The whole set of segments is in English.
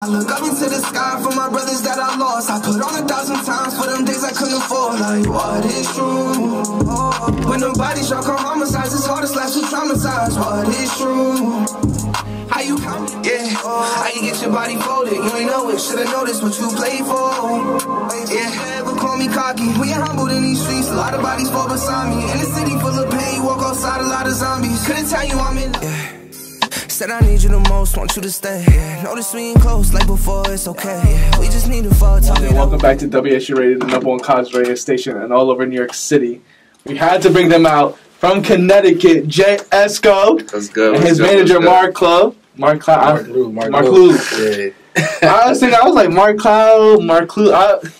I look up into the sky for my brothers that I lost. I put on 1,000 times for them days I couldn't afford. Like, what is true? When the bodies y'all call homicides, it's hard to slash who traumatized. What is true? How you count? Yeah, how you get your body folded? You ain't know it, should've noticed what you played for. Yeah, never call me cocky. We ain't humbled in these streets, a lot of bodies fall beside me. In a city full of pain, walk outside a lot of zombies. Couldn't tell you I'm in. Yeah. Said I need you the most, want you to stay. Notice we ain't close like before, it's okay. We just need to fall talking. And welcome back to WSJU Radio, the #1 college radio station, and all over New York City. We had to bring them out from Connecticut, Jay Esco. That's good. And his manager, Marclu. Marclu. Yeah. I was like Marclu.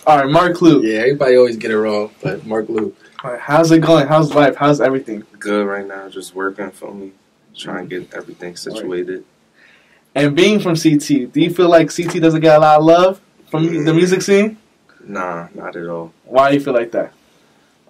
Alright, Marclu. Yeah, everybody always get it wrong, but Marclu. Alright, how's it going? How's life? How's everything? Good right now, just working for me. Trying to get everything situated. And being from CT, do you feel like CT doesn't get a lot of love from the music scene? Nah, not at all. Why do you feel like that?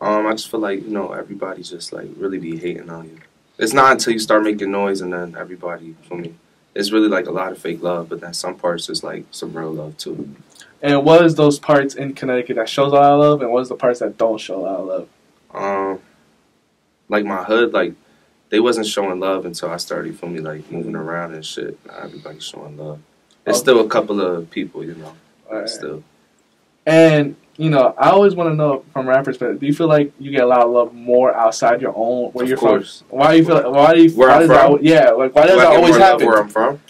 I just feel like, everybody just like really be hating on you. It's not until you start making noise and then everybody, for me, it's really like a lot of fake love, but then some parts is like some real love too. And what is those parts in Connecticut that shows a lot of love, and what is the parts that don't show a lot of love? Like my hood, like, they wasn't showing love until I started, feel me, like moving around and shit. Now everybody's showing love. There's still a couple of people, Right. Still. And, I always want to know from rappers, but do you feel like you get a lot of love more outside your own, where you're from? Why do you feel like, why do you, where I'm from? Why does that always happen? Where I'm from?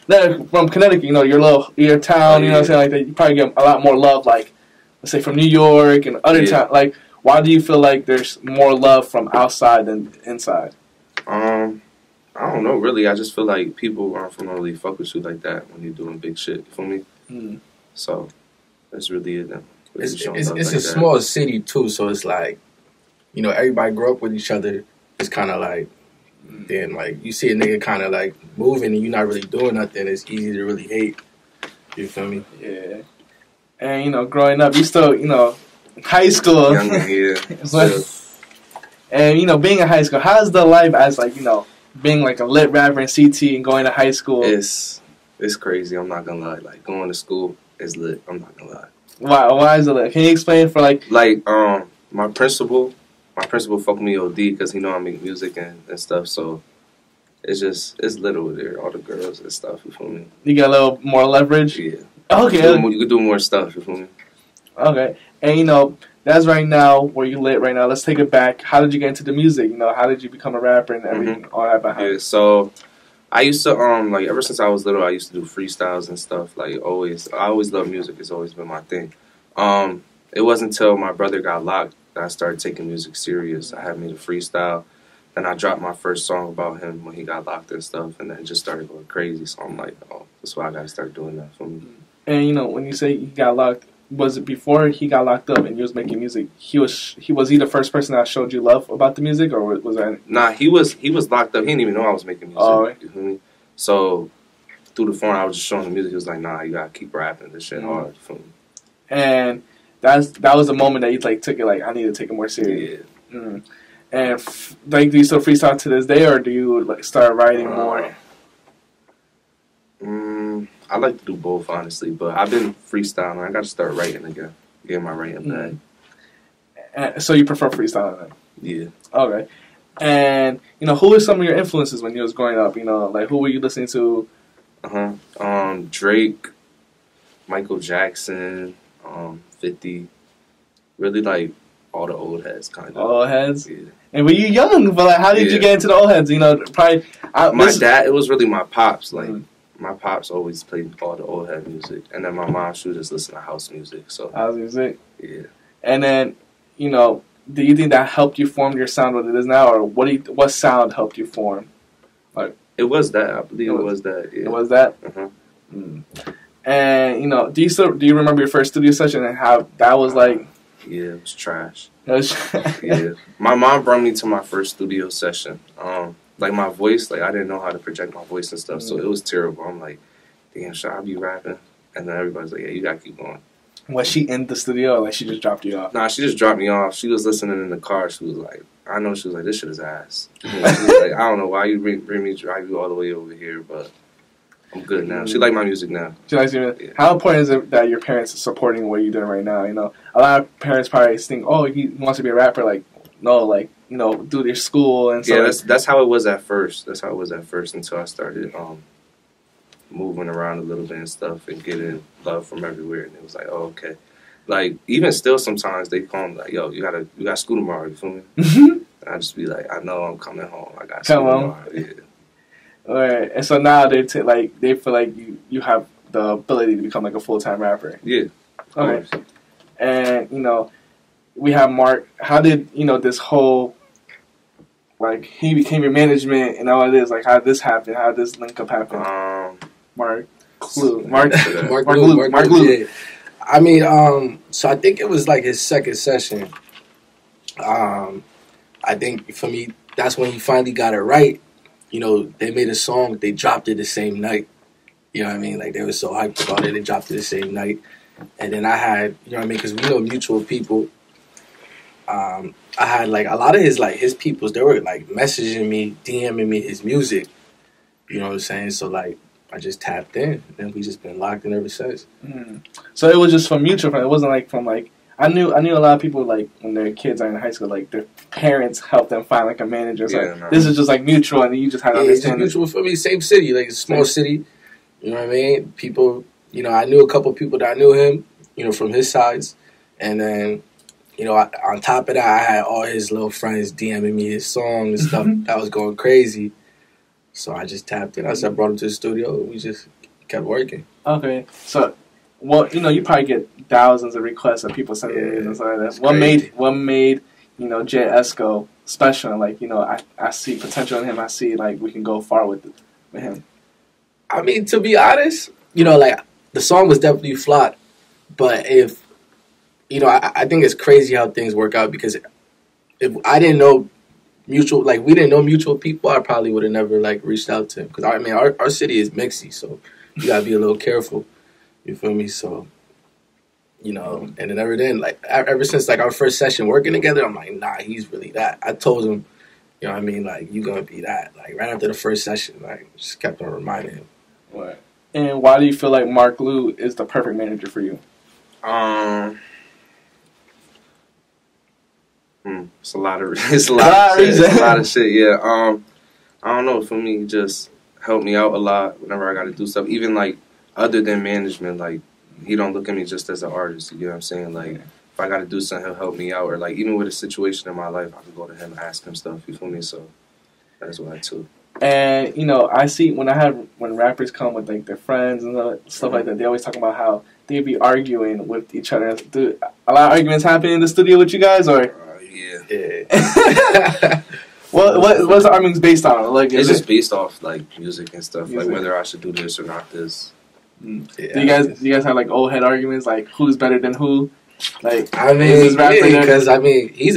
From Connecticut, your town, what I'm saying, like that, you probably get a lot more love, like, let's say from New York and other towns. Like, why do you feel like there's more love from outside than inside? I don't know, really. I just feel like people aren't from really fuck with you like that when you're doing big shit. You feel me? Mm. So that's really it. Then. It's like a small city too, so it's like, everybody grew up with each other. It's kind of like, then like you see a nigga kind of like moving and you're not really doing nothing. It's easy to really hate. You feel me? Yeah. And growing up, you still, high school. Yeah. And, being in high school, how's the life as, like, being, like, a lit rapper in CT and going to high school? It's crazy. I'm not going to lie. Like, going to school is lit. I'm not going to lie. Why is it lit? Can you explain for, like... Like, my principal fucked me OD because he know I make music and stuff, so it's lit over there. All the girls and stuff, you feel me? You got a little more leverage? Yeah. Okay. You can do more stuff, you feel me? Okay. And, that's right now where you lit right now. Let's take it back. How did you get into the music? How did you become a rapper and everything? All that behind. Yeah, so I used to like ever since I was little, I used to do freestyles and stuff. Like I always loved music. It's always been my thing. It wasn't until my brother got locked that I started taking music serious. I had made a freestyle, then I dropped my first song about him when he got locked and stuff, and then it just started going crazy. So I'm like, oh, that's why I gotta start doing that for me. And when you say he got locked, was it before he got locked up and he was making music? Was he the first person that showed you love about the music, or was that? Nah, he was locked up. He didn't even know I was making music. Oh, right. You feel me? So through the phone, I was just showing the music. He was like, "Nah, you gotta keep rapping this shit hard." You feel me? And that was the moment that you like took it like, I need to take it more serious. Yeah. Mm. And do you still freestyle to this day, or do you like start writing more? I like to do both, honestly, but I've been freestyling. I got to start writing again, get my writing back. So you prefer freestyling then? Yeah. Okay. And who are some of your influences when you was growing up? Like who were you listening to? Drake, Michael Jackson, 50. Really like all the old heads, kind of. Old heads. Yeah. And were you young? But like, how did you get into the old heads? Probably. My dad. It was really my pops. Like. My pops always played all the old head music, and then my mom, she would just listen to house music. So house music, yeah. And then, do you think that helped you form your sound what it is now, or what sound helped you form? Like it was that. I believe it was that. Yeah. It was that. And do you remember your first studio session and how that was like? Yeah, it was trash. Yeah, my mom brought me to my first studio session. Like my voice, like I didn't know how to project my voice and stuff, so it was terrible. I'm like, damn, should I be rapping? And then everybody's like, yeah, you gotta keep going. Was she in the studio, or like she just dropped you off? Nah, she just dropped me off. She was listening in the car. She was like, she was like, this shit is ass. She was like, I don't know why you bring me, drive you all the way over here, but I'm good now. She like my music now. She likes your music. How important is it that your parents are supporting what you're doing right now? You know, a lot of parents probably think, oh, he wants to be a rapper. Like, no, like, you know, do their school and stuff. Yeah, that's how it was at first. That's how it was at first until I started moving around a little bit and stuff and getting love from everywhere. And it was like, oh, okay. Like, even still sometimes they call me like, yo, you got school tomorrow, you feel me? And I just be like, I know I'm coming home. I got school tomorrow. Yeah. All right. And so now they feel like you have the ability to become like a full-time rapper. Yeah. Okay. And, you know, we have Mark. How did, you know, this whole, like, he became your management and all it is, like, how did this happen? How did this link up happen? Marclu. Yeah. I mean, so I think it was like his second session. I think for me, that's when he finally got it right. You know, they made a song, they dropped it the same night. You know what I mean? Like, they were so hyped about it, they dropped it the same night. And then I had, you know what I mean? Because we know mutual people. I had, like, a lot of his peoples, they were, like, messaging me, DMing me his music. You know what I'm saying? So, like, I just tapped in, and we just been locked in ever since. So it was just from mutual friends. It wasn't, like, from, like, I knew a lot of people, like, when their kids are in high school, like, their parents help them find, like, a manager. So this is just, like, mutual, and you just had to understand. It's mutual for me. Same city. Like, it's a small city. You know what I mean? People, you know, I knew a couple people that knew him, you know, from his sides. And then, you know, on top of that, I had all his little friends DMing me his songs and stuff that was going crazy. So I just tapped in. I brought him to the studio, and we just kept working. Okay. So, well, you know, you probably get thousands of requests of people sending you and stuff like that. What made, you know, Jay Esco special? Like, you know, I see potential in him. I see, like, we can go far with him. I mean, to be honest, you know, like, the song was definitely flawed. But if, you know, I think it's crazy how things work out, because if I didn't know mutual, like, we didn't know mutual people, I probably would have never, like, reached out to him. Because, I mean, our city is mixy, so you got to be a little careful. You feel me? So, you know, and then ever since, like, our first session working together, I'm like, nah, he's really that. I told him, you know what I mean, like, you gonna be that. Like, right after the first session, like, just kept on reminding him. Right. And why do you feel like Marclu is the perfect manager for you? It's a lot of shit. Yeah. I don't know. For me, just helped me out a lot whenever I got to do stuff. Even, like, other than management, like, he don't look at me just as an artist. You know what I'm saying? Like, if I got to do something, he'll help me out. Or, like, even with a situation in my life, I can go to him and ask him stuff. You feel me? So that's what I took. And, you know, I see when rappers come with, like, their friends and stuff like that, they always talk about how they be arguing with each other. Do a lot of arguments happen in the studio with you guys, or? Yeah. What's the arguments based on? Like, it's just based off, like, music and stuff. Like, whether I should do this or not this. Yeah. Do you guys have, like, old head arguments, like, who's better than who? Like, I mean, because I mean, he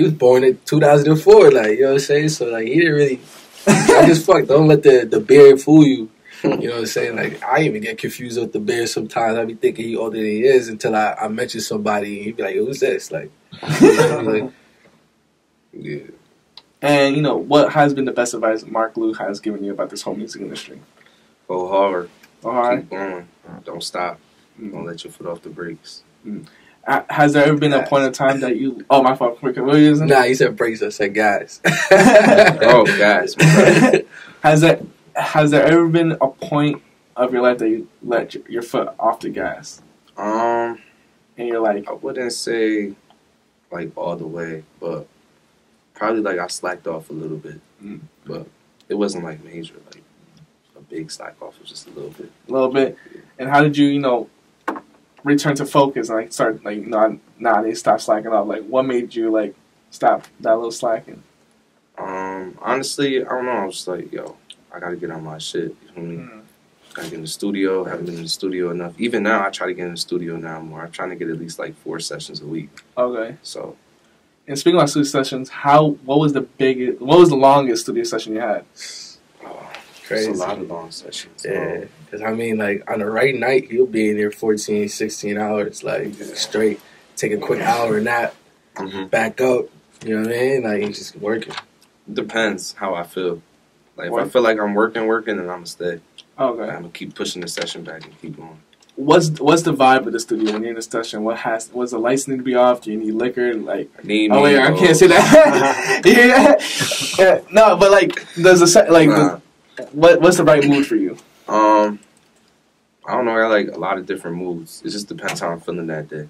was born in 2004, like, you know what I'm saying? So, like, he didn't really. I just don't let the beard fool you. You know what I'm saying? Like, I even get confused with the beard sometimes. I be thinking he older than he is until I mention somebody and he be like, who's this? Like, like, yeah. And, you know, what has been the best advice Marclu has given you about this whole music industry? Go hard. Go hard. Keep going. Don't stop. Don't let your foot off the brakes. Has there ever been a point in time that you... Oh, my fault. What are you saying? Nah, you said brakes. I said guys. Oh, guys. Has there ever been a point of your life that you let your foot off the gas? And you're like... I wouldn't say, like, all the way, but probably, like, I slacked off a little bit. But it wasn't, like, major, like, a big slack off. It was just a little bit. A little bit. And how did you, you know, return to focus and, like, start, like, you know, I need to stop slacking off? Like, what made you, like, stop that little slacking? Honestly, I don't know. I was just like, yo, I got to get on my shit. You feel me? Got to get in the studio. Haven't been in the studio enough. Even now, I try to get in the studio now more. I'm trying to get at least, like, 4 sessions a week. Okay. So. And speaking about studio sessions, what was the longest studio session you had? Crazy. It's a lot of long sessions. Yeah. Because, I mean, like, on the right night, he'll be in there 14, 16 hours, like, straight. Take a quick hour nap, back up. You know what I mean? Like, he's just working. Depends how I feel. Like, if I feel like I'm working, then I'm going to stay. Okay. I'm gonna keep pushing the session back and keep going. What's the vibe of the studio when you're in the session? Was the lights need to be off? Do you need liquor? Like, I can't say that. yeah. No, but like, there's what's the right mood for you? I don't know. I like a lot of different moods. It just depends how I'm feeling that day.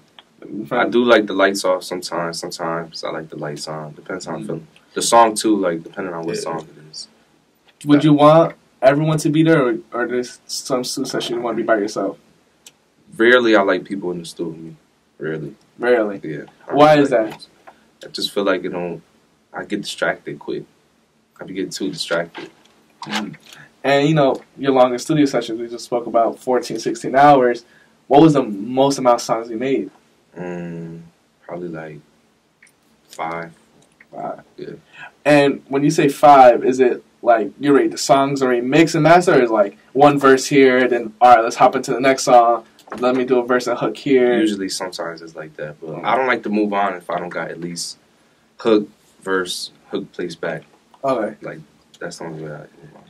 I do like the lights off sometimes. Sometimes I like the lights on. Depends how I'm feeling. The song too, like depending on what song it is. Would you want everyone to be there, or there's some session you want to be by yourself? Rarely I like people in the studio. Rarely. Yeah. Why is that? I just feel like I get distracted quick. I be getting too distracted. Mm. And your longest studio sessions, we just spoke about 14, 16 hours. What was the most amount of songs you made? Probably like 5. 5. Yeah. And when you say 5, is it like you rate the songs already mix and master, or is it like one verse here, then all right, let's hop into the next song. Let me do a verse and hook here. Usually, sometimes it's like that, but I don't like to move on if I don't got at least hook, verse, hook, place back. Okay. Like that's the only way I move on.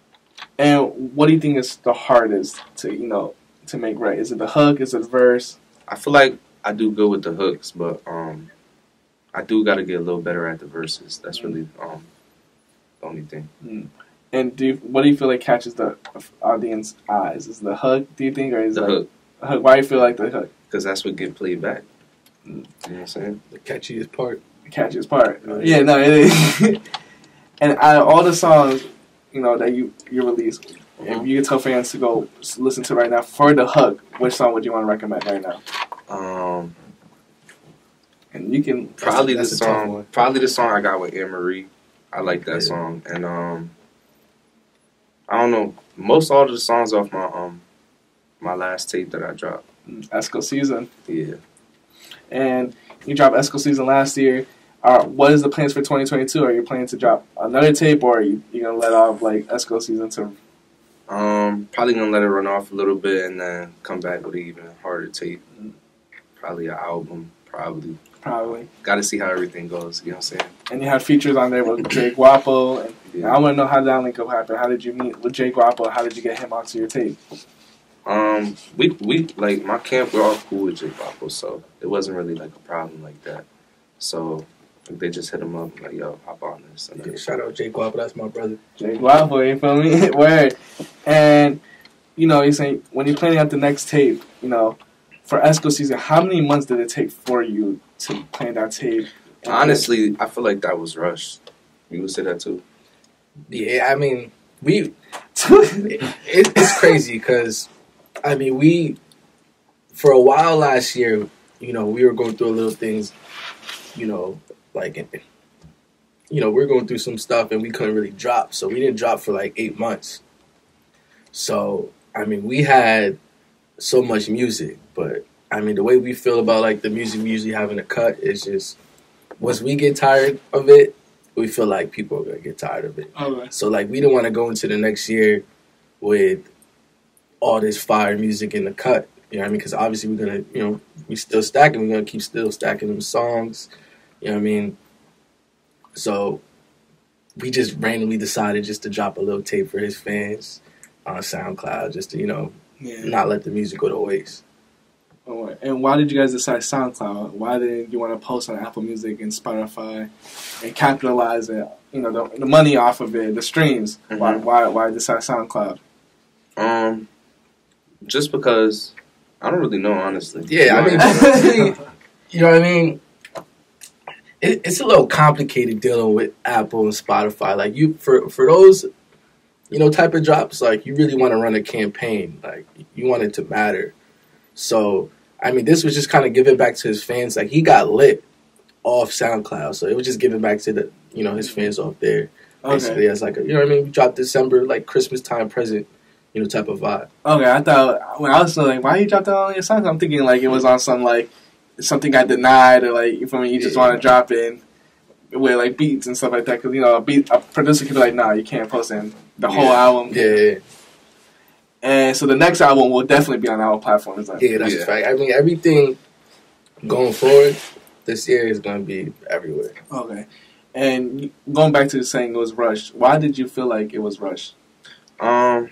And what do you think is the hardest to make right? Is it the hook? Is it the verse? I feel like I do good with the hooks, but I do got to get a little better at the verses. That's really the only thing. Mm. And what do you feel like catches the audience eyes? Is the hook? Do you think, or is the hook? Why do you feel like the hook? Because that's what get played back. You know what I'm saying? The catchiest part. The catchiest part. Yeah, no, it is. And out of all the songs, that you release, if you could tell fans to go listen to right now for the hook, which song would you want to recommend right now? And you can probably the song I got with Anne Marie. I like that song, and I don't know, most all of the songs off my last tape that I dropped. Esco Szn. Yeah. And you dropped Esco Szn last year. What is the plans for 2022? Are you planning to drop another tape, or are you gonna let off like Esco Szn to? Probably gonna let it run off a little bit and then come back with an even harder tape. Probably an album. Probably. Got to see how everything goes. You know what I'm saying? And you had features on there with Jay Guapo. And I want to know how that link up happened. How did you meet with Jay Guapo? How did you get him onto your tape? We like my camp. We're all cool with Jay Guapo, so it wasn't really like a problem like that. So they just hit him up like, "Yo, hop on this." And shout out Jay Guapo. That's my brother. Jay Guapo, you feel me? Word. And you're saying when you're planning out the next tape, for Esco Szn, how many months did it take for you to plan that tape? Honestly, I feel like that was rushed. You would say that too? Yeah, I mean, it's crazy because, we, for a while last year, we were going through a little things, we were going through some stuff and we couldn't really drop. So we didn't drop for like 8 months. So, we had so much music, but the way we feel about like the music we usually have in the cut is just once we get tired of it, we feel like people are gonna get tired of it. Okay. So like we don't want to go into the next year with all this fire music in the cut. You know what I mean? Because obviously we're gonna, we still stacking. We're gonna keep still stacking them songs. You know what I mean? So we just randomly decided just to drop a little tape for his fans on SoundCloud, just to not let the music go to waste. Oh, and why did you guys decide SoundCloud? Why didn't you want to post on Apple Music and Spotify and capitalize it? The money off of it, the streams. Mm-hmm. Why decide SoundCloud? Just because I don't really know, honestly. Yeah, you know what I mean. It's a little complicated dealing with Apple and Spotify. Like for those, type of drops, like you really want to run a campaign. Like you want it to matter. So, this was just kind of giving back to his fans. Like, he got lit off SoundCloud. So, it was just giving back to the, his fans off there. Basically, as like, we dropped December, like, Christmas time present, type of vibe. Okay, I thought, when I was like, why you dropped that on your SoundCloud? I'm thinking, like, it was on some, like, something got denied or, like, you just want to drop in with, like, beats and stuff like that. Because, a producer could be like, nah, you can't post in the whole album. Yeah. And so the next album will definitely be on our platforms. Yeah, that's a fact. Everything going forward this year is going to be everywhere. Okay. And going back to saying it was rushed, why did you feel like it was rushed? I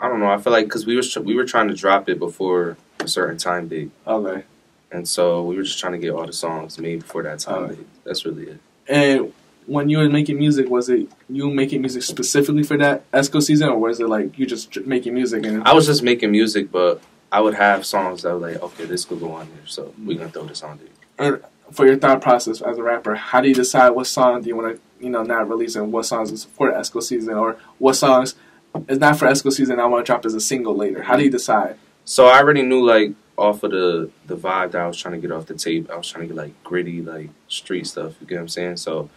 I don't know. I feel like because we were trying to drop it before a certain time date. Okay. And so we were just trying to get all the songs made before that time date. That's really it. And when you were making music, was it you making music specifically for that Esco season, or was it like you just making music? And I was just making music, but I would have songs that were like, okay, this could go on there, so we're going to throw this on there. And for your thought process as a rapper, how do you decide what song do you want to, not release, and what songs is for the Esco season, or what songs is not for Esco season I want to drop as a single later? How do you decide? So I already knew, like, off of the vibe that I was trying to get off the tape, I was trying to get, like, gritty, like, street stuff, you get what I'm saying? So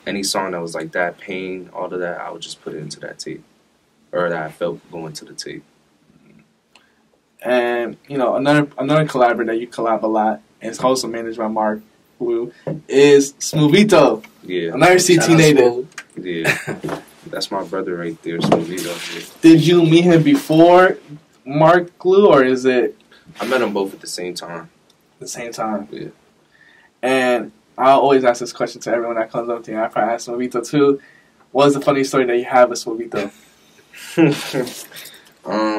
any song that was like that, pain, all of that, I would just put it into that tape, or that I felt going to the tape. And, another collaborator that you collab a lot, and it's also managed by Marclu, is Smoovito. Yeah. Another CT native. Yeah. That's my brother right there, Smoovito. Yeah. Did you meet him before Marclu, or is it? I met them both at the same time. The same time? Yeah. And I always ask this question to everyone that comes up to me. I probably ask Smoovito too. What is the funny story that you have with Smoovito?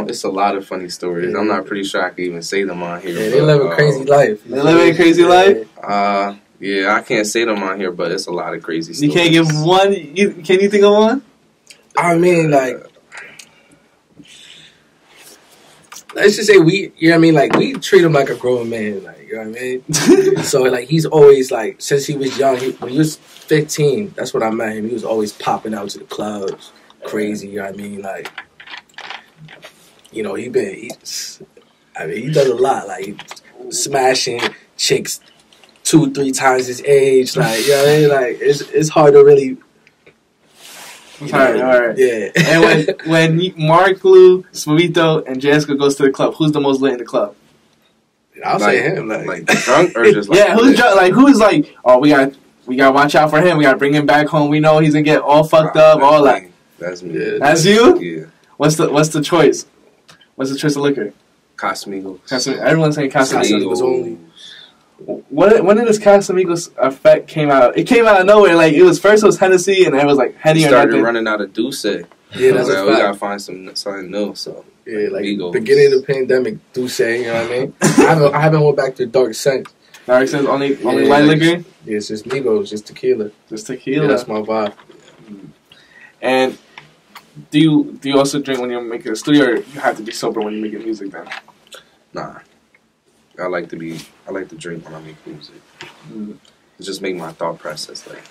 It's a lot of funny stories. I'm not pretty sure I can even say them on here. Yeah, they live a crazy life. They live a crazy life? Yeah, I can't say them on here, but it's a lot of crazy stories. You can't give one? Can you think of one? I mean, like, let's just say we treat him like a grown man, like, you know what I mean? So, like, he's always, like, since he was young, when he was 15, that's when I met him, he was always popping out to the clubs, crazy, you know what I mean? Like, he does a lot, like, smashing chicks 2-3 times his age, like, you know what I mean? Like, it's hard to really... All right. Yeah. And when Marclu, Smoovito, and Jay Esco goes to the club, who's the most lit in the club? I'll say him. Like drunk or just like... Yeah, who's drunk? Like, who's like, oh, we got to watch out for him. We got to bring him back home. We know he's going to get all fucked up, all that. That's me. Yeah, that's you? Yeah. What's the choice? What's the choice of liquor? Casamigos. Everyone's saying Casamigos only. When did this Casamigos effect came out? It came out of nowhere. Like, it was Hennessy, and it was like Henny or nothing. Started running out of Douce. Yeah, that's like, we gotta find something new. So yeah, like Migos. Beginning of the pandemic, Douce. You know what I mean? I haven't went back to Dark Scent. Dark Scent only light liquor. Yeah, it's just Migos, just tequila. Yeah, that's my vibe. And do you also drink when you're making a studio, or you have to be sober when you're making music then? Nah. I like to drink when I make music. It just make my thought process, like,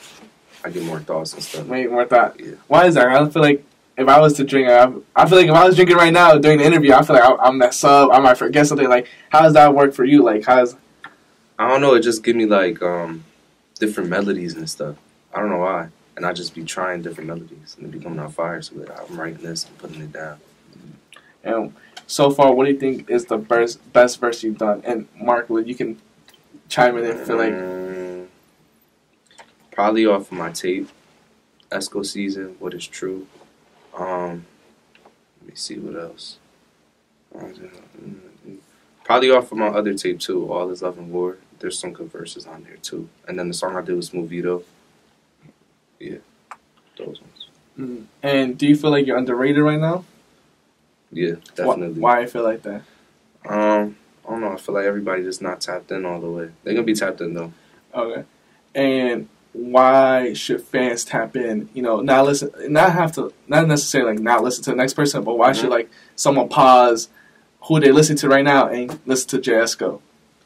I get more thoughts and stuff. Make more thought. Yeah. Why is that? I feel like if I was to drink, I feel like if I was drinking right now during the interview, I feel like I'll mess up. I might forget something. Like, how does that work for you? Like, I don't know. It just give me, like, different melodies and stuff. I don't know why. And I just be trying different melodies, and it be coming out fire. So like, I'm writing this and putting it down. And so far, what do you think is the best verse you've done? And Marclu, you can chime in if you feel like. Probably off of my tape, Esco Szn, What Is True. Let me see what else. Probably off of my other tape too, All Is Love and War. There's some good verses on there too. And then the song I did with Smoovito. Yeah, those ones. And do you feel like you're underrated right now? Yeah, definitely. Why I feel like that? I don't know. I feel like everybody just not tapped in all the way. They're gonna be tapped in though. Okay. And why should fans tap in? Not necessarily like not listen to the next person, but why should like someone pause who they listen to right now and listen to Jay Esco?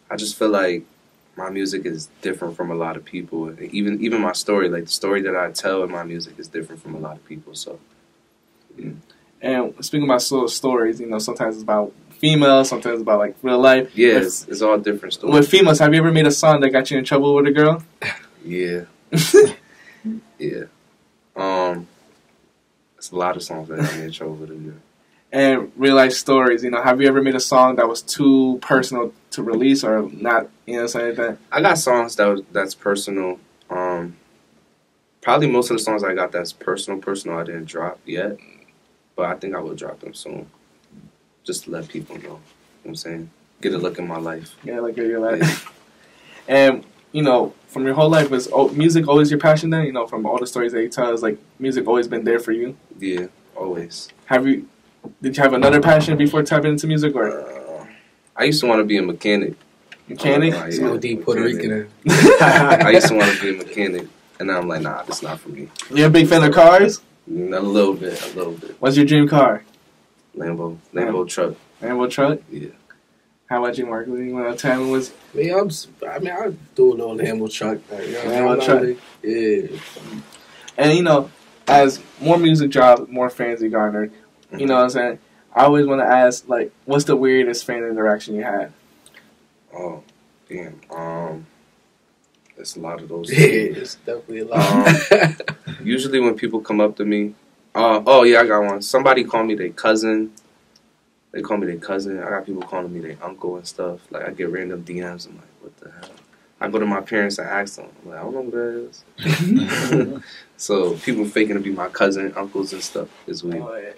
I just feel like my music is different from a lot of people. Even my story, like the story that I tell in my music, is different from a lot of people. So. Yeah. And speaking about stories, sometimes it's about females, sometimes it's about like real life. Yeah, it's all different stories. With females, have you ever made a song that got you in trouble with a girl? Yeah. Yeah. It's a lot of songs that got me in trouble with a girl. And real life stories, have you ever made a song that was too personal to release or not, something like that? I got songs that's personal. Probably most of the songs I got that's personal I didn't drop yet. But I think I will drop them soon. Just to let people know. You know what I'm saying? Get a look at my life. Yeah, look at your life. And, from your whole life, was music always your passion then? From all the stories that you tell, is like music always been there for you? Yeah, always. Have you Did you have another passion before tapping into music, or? I used to want to be a mechanic. Mechanic? OD Puerto Rican. I used to want to be a mechanic, and now I'm like, nah, that's not for me. You're a big fan of cars? A little bit. What's your dream car? Lambo truck. Lambo truck? Yeah. How about you, Marclu? You want to tell me what's... I do a little Lambo truck. Lambo truck? Yeah. And, you know, as more music drops, more fans you garnered, you know what I'm saying? I always want to ask, like, what's the weirdest fan interaction you had? Oh, damn. There's a lot of those. Yeah, it's definitely a lot. Usually when people come up to me, oh yeah, I got one. Somebody call me their cousin. They call me their cousin. I got people calling me their uncle and stuff. Like, I get random DMs. I'm like, what the hell? I go to my parents and ask them. I'm like, I don't know who that is. So people faking to be my cousin, uncles and stuff is weird.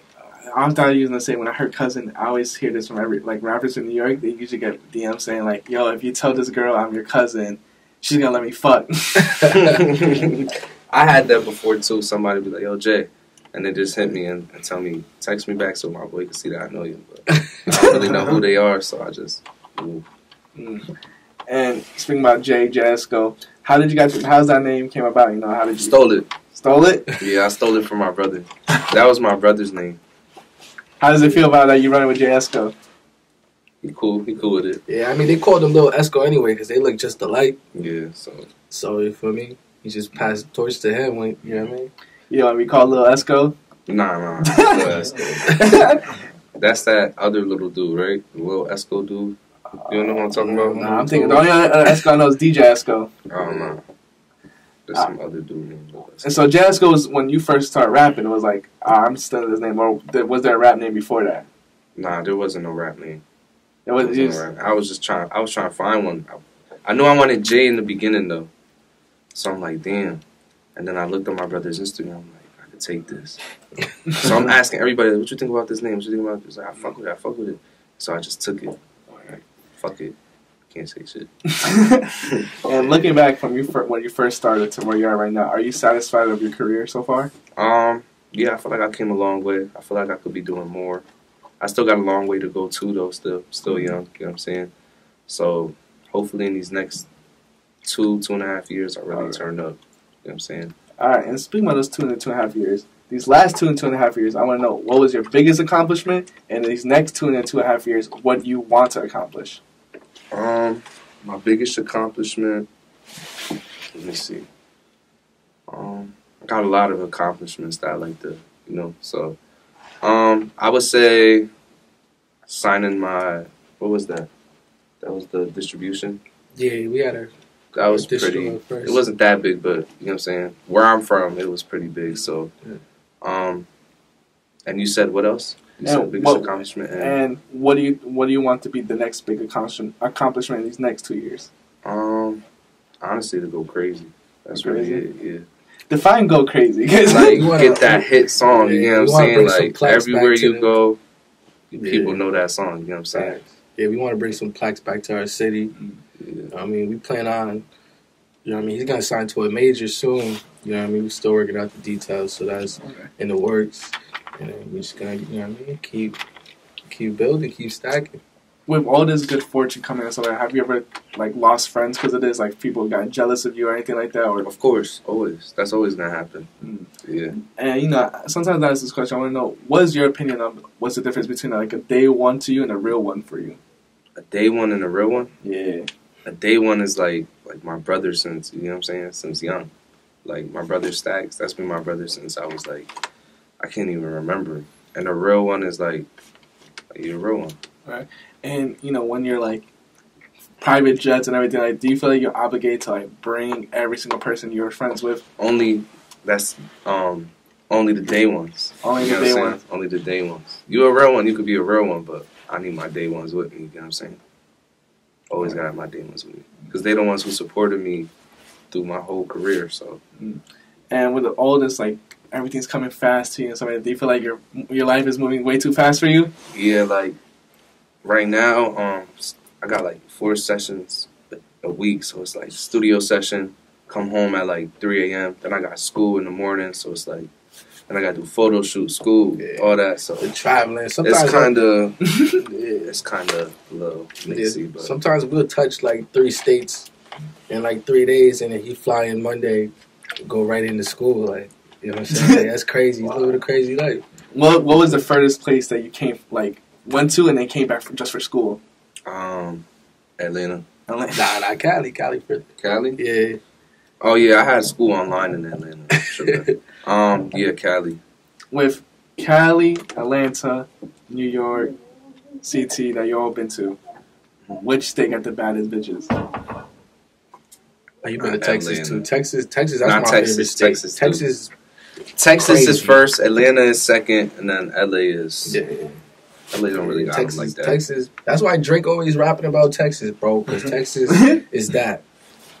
I thought you was gonna say, when I heard cousin, I always hear this from rappers in New York. They usually get DMs saying like, "Yo, if you tell this girl I'm your cousin, she's gonna let me fuck." I had that before too. Somebody be like, "Yo, Jay," and they just hit me and tell me, text me back so my boy can see that I know you. But I don't really know who they are, so I just. And speaking about Jay Esco, how's that name came about? You know, how did you stole it? Stole it? Yeah, I stole it from my brother. That was my brother's name. How does it feel about that? You running with Jay Esco? He cool with it. Yeah, I mean, they called him Lil Esco anyway because they look just alike. Yeah, so you feel me? You just pass the torch to him. You know what I mean? You want to be called Lil Esco? Nah. Lil Esco. That's that other little dude, right? The Lil Esco dude. You don't know what I'm talking about? Nah, I'm thinking the only other Esco I know is DJ Esco. Oh, no. There's some other dude named Lil Esco. And so Jay Esco was, when you first started rapping, it was like, I'm stealing his name. Or was there a rap name before that? Nah, there wasn't no rap name. I was trying to find one. I knew I wanted Jay in the beginning, though. So I'm like, damn. And then I looked on my brother's Instagram. I'm like, I could take this. So I'm asking everybody, what you think about this name? What you think about this? Like, I fuck with it. So I just took it. Fuck it. Can't say shit. And looking back from when you first started to where you are right now, are you satisfied with your career so far? Yeah, I feel like I came a long way. I feel like I could be doing more. I still got a long way to go too, though. Still young. You know what I'm saying? So hopefully in these next 2.5 years, I really turn up. You know what I'm saying? All right. And speaking about those 2.5 years, these last 2.5 years, I want to know, what was your biggest accomplishment? And these next 2.5 years, what you want to accomplish? My biggest accomplishment, let me see. I got a lot of accomplishments that I like to, you know, so, I would say signing my, what was that? That was the distribution. Yeah, we had that was pretty, it wasn't that big, but, you know what I'm saying? Where I'm from, it was pretty big, so, and you said what else? You said biggest accomplishment. And what do you want to be the next big accomplishment in these next 2 years? Honestly, to go crazy. That's really it. Yeah. Define go crazy. Like get that hit song. You know what I'm saying? Like everywhere you go, people know that song. You know what I'm saying? Yeah, we want to bring some plaques back to our city. Yeah. I mean, we plan on. You know what I mean? He's gonna sign to a major soon. You know what I mean? We're still working out the details, so that's in the works. And we're just gonna, you know what I mean, keep building, keep stacking. With all this good fortune coming and stuff, have you ever like lost friends because of this? Like people got jealous of you or anything like that? Or of course, always. That's always gonna happen. Yeah. And you know, sometimes I ask this question. I want to know, what is your opinion of what's the difference between like a day one to you and a real one for you? A day one and a real one? Yeah. A day one is like my brother since, you know what I'm saying, since young. Like my brother Stacks, that's been my brother since I was like, I can't even remember. And a real one is like you're a real one. Right. And, you know, when you're, like, private jets and everything, like, do you feel like you're obligated to, like, bring every single person you're friends with? Only the day ones. Only the day ones? Only the day ones. You're a real one, you could be a real one, but I need my day ones with me, you know what I'm saying? Always got my day ones with me. Because they're the ones who supported me through my whole career, so. And with all this, like, everything's coming fast to you and something, do you feel like your life is moving way too fast for you? Yeah, like, right now, I got like 4 sessions a week, so it's like studio session, come home at like 3 a.m. Then I got school in the morning, so it's like and I got to do photo shoot, school, all that. So the traveling. Sometimes it's kind of it's kind of a little mixy. But sometimes we'll touch like 3 states in like 3 days, and then he fly in Monday, go right into school. Like, you know what I'm saying? Like, that's crazy. He's living a crazy life. What was the furthest place that you went to and then came back just for school? Atlanta. Nah, Cali. Cali. Yeah. Oh yeah, I had school online in Atlanta. Sure. Yeah, Cali. With Cali, Atlanta, New York, CT that you all been to, which state got the baddest bitches? Oh, you been to Texas Atlanta. too? Texas. That's Not my Texas, favorite state. Texas. Texas Texas is crazy. first, Atlanta is second, and then LA is. Yeah. LA don't really got Texas, them like that. Texas. That's why Drake always rapping about Texas, bro. Because Texas is that.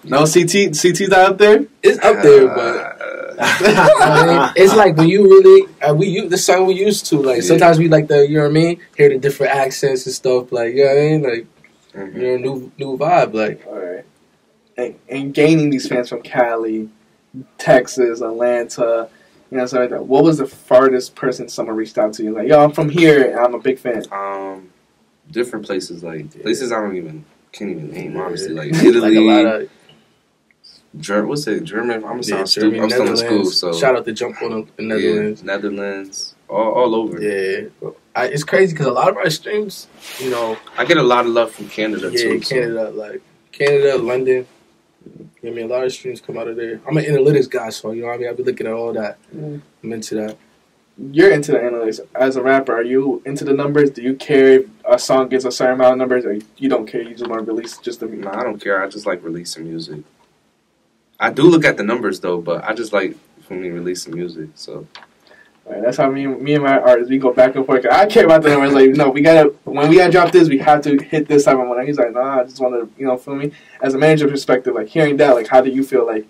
No, CT's not up there? It's up there, but it's like when you really the song we used to. Like sometimes we like the, you know what I mean, hear the different accents and stuff. Like, you know what I mean, like you know, new vibe. Like, all right. And gaining these fans from Cali, Texas, Atlanta, you know, something like that. What was the farthest person someone reached out to you? Like, yo, I'm from here, and I'm a big fan. Different places, like places I can't even name, honestly. Like Italy, like a lot of German? I'm gonna sound stupid. Germany, I'm still in school, so shout out to Jump on the Netherlands. Yeah, Netherlands, all over. Yeah, it's crazy because a lot of our streams, you know, I get a lot of love from Canada too. Yeah, Canada, like Canada, London. You know what I mean, a lot of streams come out of there. I'm an analytics guy, so you know what I mean. I'll be looking at all that. I'm into that. You're into the analytics. As a rapper, are you into the numbers? Do you care if a song gets a certain amount of numbers, or you don't care? You just want to release just the music? No, I don't care. I just like releasing music. I do look at the numbers though, but I just like for me releasing music. So right, that's how me and my artists, we go back and forth. I care about the numbers. Like, no, when we gotta drop this, we have to hit this type of money. He's like, nah, I just want to, you know, feel me. As a manager perspective, like hearing that, like, how do you feel? Like,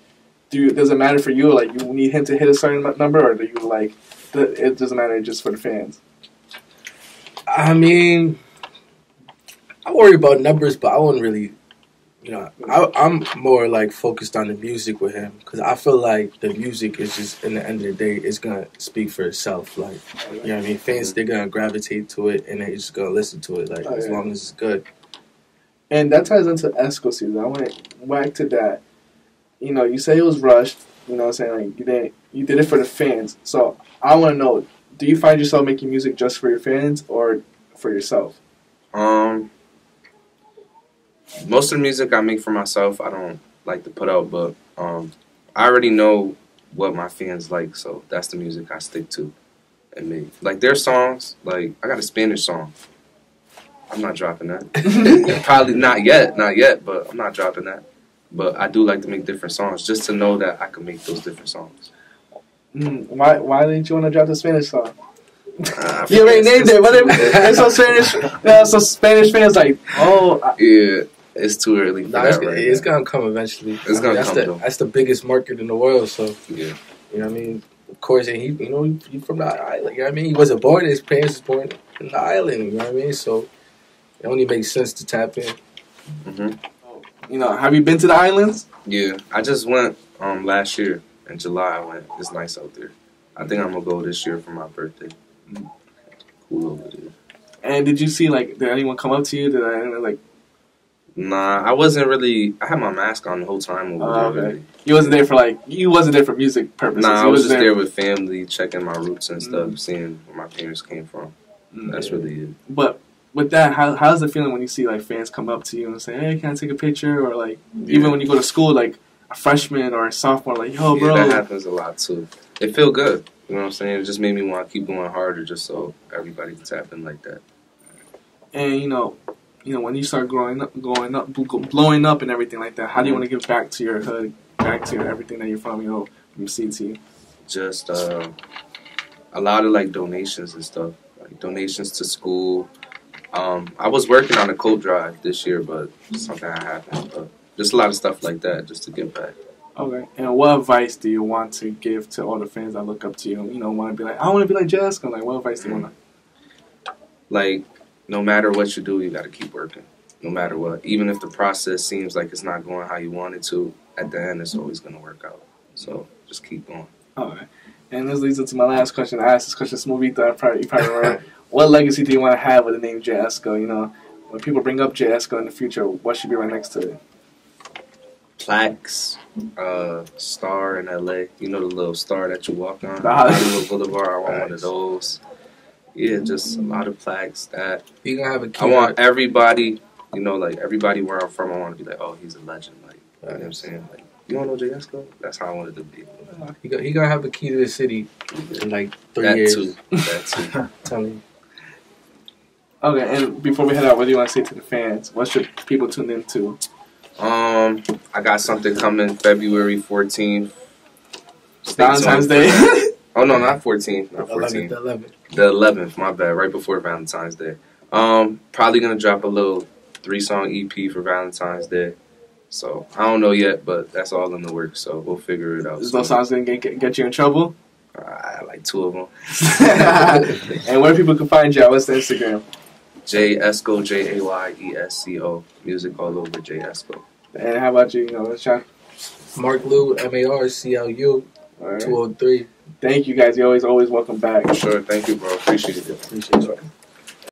does it matter for you? Like, you need him to hit a certain number, or do you like it doesn't matter just for the fans? I mean, I worry about numbers, but I wouldn't really, you know, I'm more like focused on the music with him because I feel like the music is just, in the end of the day, it's gonna speak for itself. Like, you know what I mean? Fans, they're gonna gravitate to it and they're just gonna listen to it. Like, as long as it's good. And that ties into Esco Szn. I went back to that. You know, you say it was rushed. You know what I'm saying? Like, you did it for the fans. So I want to know, do you find yourself making music just for your fans or for yourself? Most of the music I make for myself, I don't like to put out, but I already know what my fans like, so that's the music I stick to and make. Like, their songs, like, I got a Spanish song. I'm not dropping that. Probably not yet, but I'm not dropping that. But I do like to make different songs just to know that I can make those different songs. Why didn't you want to drop the Spanish song? You already named it, but it's so Spanish. So Spanish fans like, yeah, it's too early for that right It's gonna come eventually. It's gonna come. That's the biggest market in the world. So yeah, you know what I mean. Of course, and he's from the island. You know what I mean. He wasn't born. His parents was born in the island. You know what I mean. So it only makes sense to tap in. You know, have you been to the islands? Yeah, I just went last year in July. I went. It's nice out there. I think I'm gonna go this year for my birthday. Cool over there. And did you see, like, did anyone come up to you? Did anyone, like... Nah, I wasn't really... I had my mask on the whole time over there. Okay. You wasn't there for music purposes? Nah, I was just there with family, checking my roots and stuff, seeing where my parents came from. That's really it. But with that, how's it feeling when you see, like, fans come up to you and say, hey, can I take a picture? Or, like, even when you go to school, like, a freshman or a sophomore, like, yo, bro. Yeah, that happens a lot, too. It feel good. You know what I'm saying? It just made me want to keep going harder just so everybody can tap in like that. And, you know, when you start blowing up and everything like that, how do you want to give back to your hood, back to everything that you're from, you know, from CT? Just a lot of, like, donations and stuff. Like, donations to school. I was working on a coat drive this year, but something happened. But just a lot of stuff like that just to give back. Okay. And what advice do you want to give to all the fans that look up to you? You know, want to be like, I want to be like Jay Esco. Like, what advice do you want to? Like, no matter what you do, you got to keep working. No matter what. Even if the process seems like it's not going how you want it to, at the end, it's always going to work out. So, just keep going. Okay. And this leads into my last question. I asked this question to Smoovito. You probably remember. What legacy do you want to have with the name Jay Esco? You know, when people bring up Jay Esco in the future, what should be right next to it? Plaques, star in LA. You know the little star that you walk on? Hollywood Boulevard. I want one of those. Yeah, just a lot of plaques. That you gonna have a key. I want everybody, you know, like everybody where I'm from, I want to be like, oh, he's a legend. Like, you know what I'm saying? Like, you don't know Jay Esco? That's how I wanted to be. He gonna have a key to the city in like 3 years. That too. Tell me. Okay, and before we head out, what do you want to say to the fans? What should people tune in to? I got something coming February 14th. Valentine's Day. Oh no, not 14th. Not 14th. The 11th. My bad. Right before Valentine's Day. Probably gonna drop a little 3-song EP for Valentine's Day. So I don't know yet, but that's all in the works. So we'll figure it out. Is those songs gonna get you in trouble? I like 2 of them. And where people can find you? What's the Instagram? Jay Esco, Jayesco. Music all over Jay Esco. And how about you? You know, Sean? Marclu, Marclu, 203. Thank you guys. You're always welcome back. Sure. Thank you, bro. Appreciate it. Appreciate it.